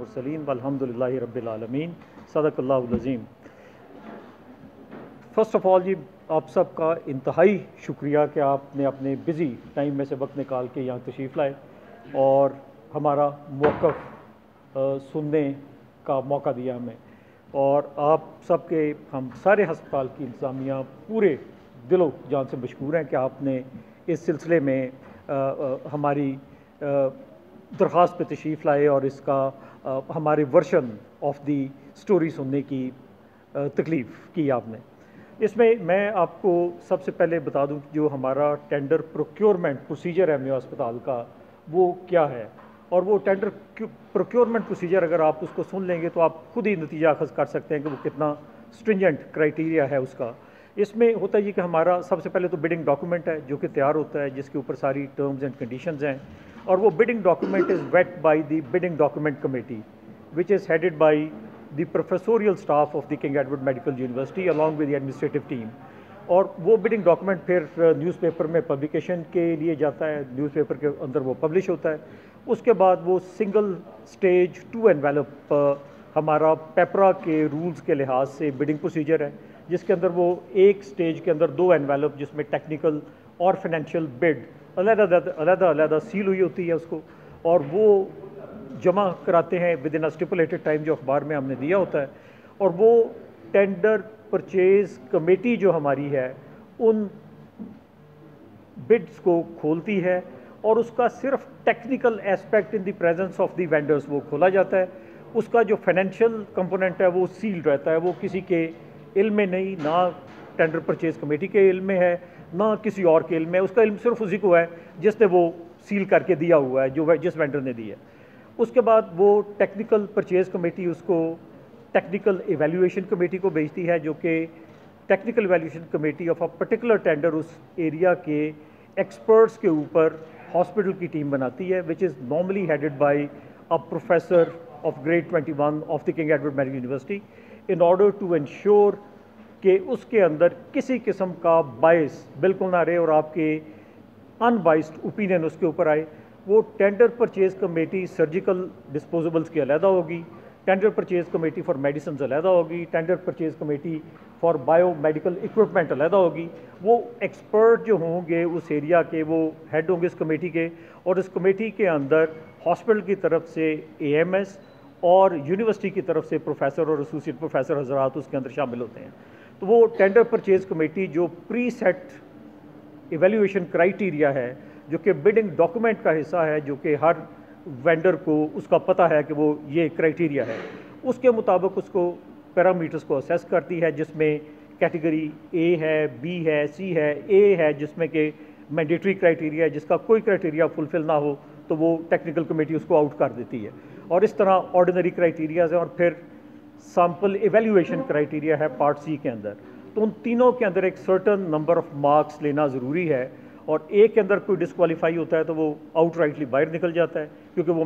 मुरसलीन वल्हम्दुलिल्लाहि रब्बिल आलमीन सदक़ल्लाहुल अज़ीम। First of all जी, आप सबका इंतहाई शुक्रिया कि आपने अपने बिज़ी टाइम में से वक्त निकाल के यहाँ तशरीफ़ लाए और हमारा मौक़िफ़ सुनने का मौका दिया हमें। और आप सबके हम सारे हस्पताल की इंतज़ामिया पूरे दिलो जान से मशकूर हैं कि आपने इस सिलसिले में हमारी दरख्वास्त पे तशरीफ़ लाए और इसका हमारे वर्शन ऑफ दी स्टोरी सुनने की तकलीफ़ की आपने। इसमें मैं आपको सबसे पहले बता दूं जो हमारा टेंडर प्रोक्योरमेंट प्रोसीजर है मेरे अस्पताल का, वो क्या है। और वो टेंडर प्रोक्योरमेंट प्रोसीजर अगर आप उसको सुन लेंगे तो आप खुद ही नतीजा अखज़ कर सकते हैं कि वो कितना स्ट्रिंजेंट क्राइटेरिया है उसका। इसमें होता है ये कि हमारा सबसे पहले तो बिडिंग डॉक्यूमेंट है जो कि तैयार होता है, जिसके ऊपर सारी टर्म्स एंड कंडीशंस हैं। और वो bidding document is weight by the bidding document committee which is headed by the professorial staff of the King Edward Medical University along with the administrative team। और वो बिडिंग डॉक्यूमेंट फिर newspaper में publication के लिए जाता है, newspaper के अंदर वो पब्लिश होता है। उसके बाद वो सिंगल स्टेज 2 एनवेलप हमारा पेपरा के रूल्स के लिहाज से बिडिंग प्रोसीजर है, जिसके अंदर वो एक स्टेज के अंदर 2 एनवेलप जिसमें टेक्निकल और फाइनेंशियल बिड अलग सील हुई होती है उसको, और वो जमा कराते हैं with in a stipulated time जो अखबार में हमने दिया होता है। और वो टेंडर परचेज कमेटी जो हमारी है उन बिड्स को खोलती है और उसका सिर्फ technical aspect in the presence of the vendors वो खोला जाता है। उसका जो फाइनेंशियल कंपोनेंट है वो सील्ड रहता है, वो किसी के इल्म में नहीं, ना टेंडर परचेज कमेटी के इल्म में है ना किसी और के इल्म में। उसका इल्म सिर्फ उसी को है जिसने वो सील करके दिया हुआ है, जो जिस वेंडर ने दिया है। उसके बाद वो टेक्निकल परचेज़ कमेटी उसको टेक्निकल एवेल्यूएशन कमेटी को भेजती है, जो कि technical evaluation committee of a particular tender उस एरिया के एक्सपर्ट्स के ऊपर हॉस्पिटल की टीम बनाती है, which is normally headed by a professor of grade 21 of the King Edward Medical University, in order to ensure कि उसके अंदर किसी किस्म का बायस बिल्कुल ना रहे और आपके अनबाइस्ड ओपिनियन उसके ऊपर आए। वो tender purchase committee surgical disposables की अलहदा होगी, tender purchase committee for medicine अलहदा होगी, tender purchase committee for bio medical equipment अलहदा होगी। वो एक्सपर्ट जो होंगे उस एरिया के वो हेड होंगे इस कमेटी के, और इस कमेटी के अंदर हॉस्पिटल की तरफ से AMS और यूनिवर्सिटी की तरफ से प्रोफेसर और एसोसिएट प्रोफेसर हजरात उसके अंदर शामिल होते हैं। तो वो टेंडर परचेज़ कमेटी जो प्री सेट एवेल्यूएशन क्राइटेरिया है, जो कि बिडिंग डॉक्यूमेंट का हिस्सा है, जो कि हर वेंडर को उसका पता है कि वो ये क्राइटेरिया है, उसके मुताबिक उसको पैरामीटर्स को असेस करती है, जिसमें कैटेगरी A है, B है, C है, A है जिसमें कि मैंडेटरी क्राइटेरिया है, जिसका कोई क्राइटेरिया फुलफिल ना हो तो वो टेक्निकल कमेटी उसको आउट कर देती है। और इस तरह ऑर्डिनरी क्राइटेरियाज हैं और फिर सैम्पल एवेल्यूएशन क्राइटेरिया है पार्ट C के अंदर। तो उन तीनों के अंदर एक सर्टन नंबर ऑफ मार्क्स लेना ज़रूरी है, और एक के अंदर कोई डिस्क्वालीफाई होता है तो वो आउटराइटली बाहर निकल जाता है, क्योंकि वो